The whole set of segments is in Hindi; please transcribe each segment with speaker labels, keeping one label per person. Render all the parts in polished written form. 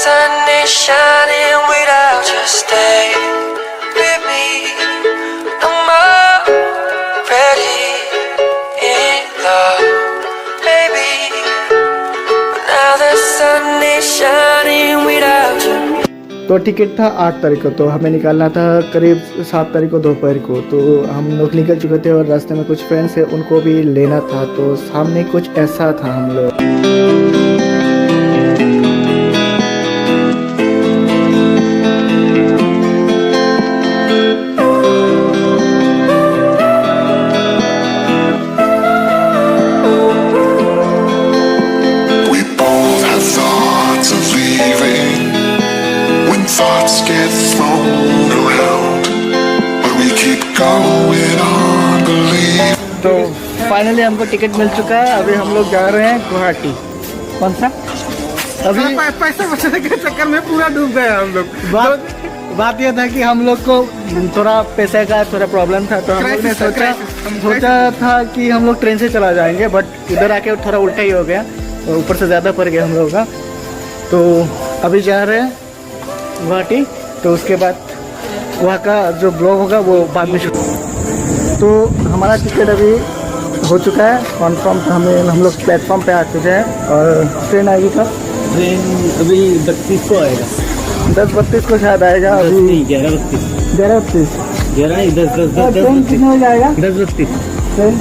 Speaker 1: sun is shining without you, stay with me. I'm already in love, baby. But now the sun is shining without you.
Speaker 2: तो टिकट था 8 तारीख को, तो हमें निकालना था करीब 7 तारीख को दोपहर को। तो हम लोग निकल चुके थे और रास्ते में कुछ फ्रेंड्स है, उनको भी लेना था। तो सामने कुछ ऐसा था हम लोग।
Speaker 3: Thoughts get thrown around, but we keep going on believing.
Speaker 2: तो फाइनली हमको टिकट मिल चुका है। अभी हम लोग जा रहे हैं गुवाहाटी। कौन सा? अभी
Speaker 4: पैसा बचाने के चक्कर में पूरा डूब गए हम लोग।
Speaker 2: बात यह था कि हम लोग को थोड़ा पैसे का थोड़ा प्रॉब्लम था, तो हम लोग ने सोचा था कि हम लोग ट्रेन से चला जाएंगे, बट इधर आके थोड़ा उल्टा ही हो गया और ऊपर से ज़्यादा पड़ गया हम लोग का। तो अभी जा रहे हैं गुवाहाटी, तो उसके बाद वहाँ का जो ब्लॉग होगा वो बाद में शूट। तो हमारा टिकट अभी हो चुका है कन्फर्म, तो हम लोग प्लेटफॉर्म पे आ चुके हैं। और ट्रेन आएगी कब?
Speaker 4: ट्रेन अभी 32 को आएगा।
Speaker 2: 10:32 को शायद आएगा। अभी
Speaker 4: 11:32
Speaker 2: ट्रेन कितने बजे आएगा?
Speaker 4: 10:32
Speaker 2: ट्रेन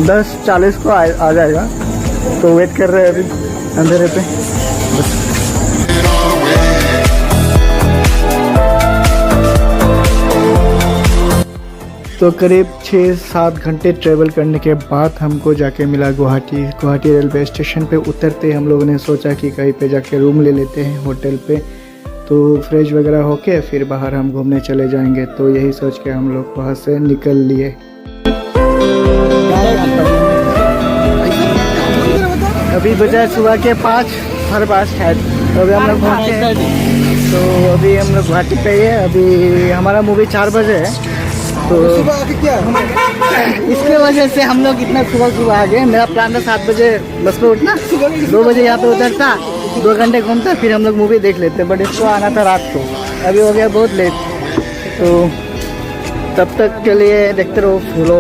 Speaker 2: 10:40 को आ जाएगा। तो वेट कर रहे हैं अभी अंधेरे पे। तो करीब 6-7 घंटे ट्रेवल करने के बाद हमको जाके मिला गुवाहाटी रेलवे स्टेशन पे। उतरते हम लोगों ने सोचा कि कहीं पे जाके रूम ले लेते हैं होटल पे, तो फ्रेश वगैरह होके फिर बाहर हम घूमने चले जाएंगे। तो यही सोच के हम लोग वहाँ से निकल लिए। अभी बजा सुबह के 5-5:30 शायद। तो अभी हम लोग पहुँचे, तो अभी हम लोग गुवाहाटी पे ही है। अभी हमारा मूवी 4 बजे है, तो इसके वजह से हम लोग इतना सुबह आ गए। मेरा प्लान था 7 बजे बस पे उठना, 2 बजे यहाँ पे उतरता, 2 घंटे घूमता, फिर हम लोग मूवी देख लेते। बट इसको आना था रात को, अभी हो गया बहुत लेट। तो तब तक के लिए देखते रहो फूलो।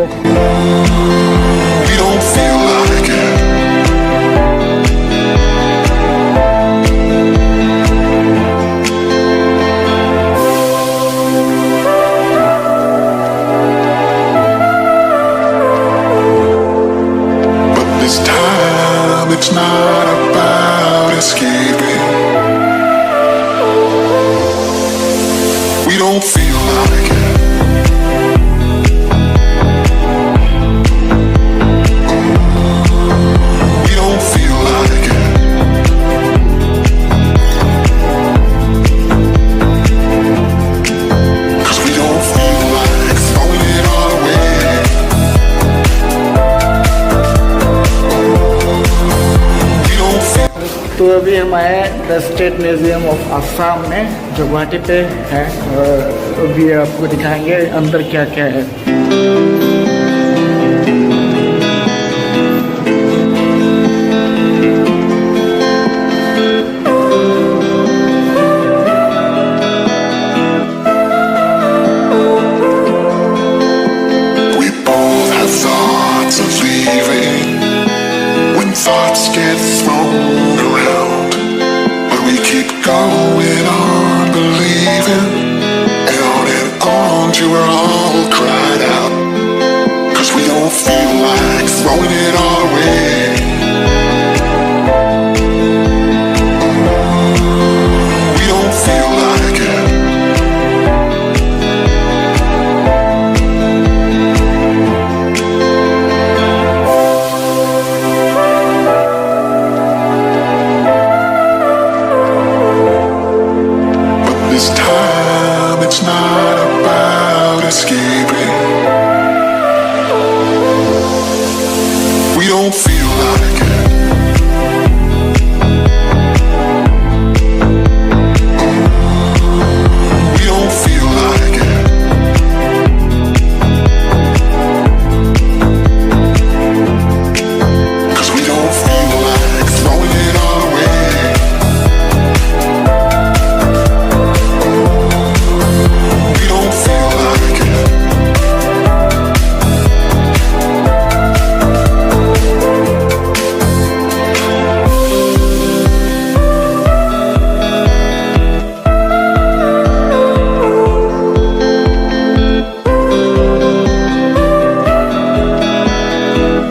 Speaker 3: It's not about escaping. We don't feel like it. We don't feel like it. Cause we don't feel like throwing it all away.
Speaker 2: तो अभी हम आए the state museum of Assam में, जो गुवाहाटी पे है। और अभी आपको दिखाएंगे अंदर क्या क्या है।
Speaker 3: We both have thoughts of leaving when thoughts get thrown around, but we keep going on believing, and on till we're all cried out, cause we don't feel like throwing it all away. We don't feel like it. This time it's not about escaping.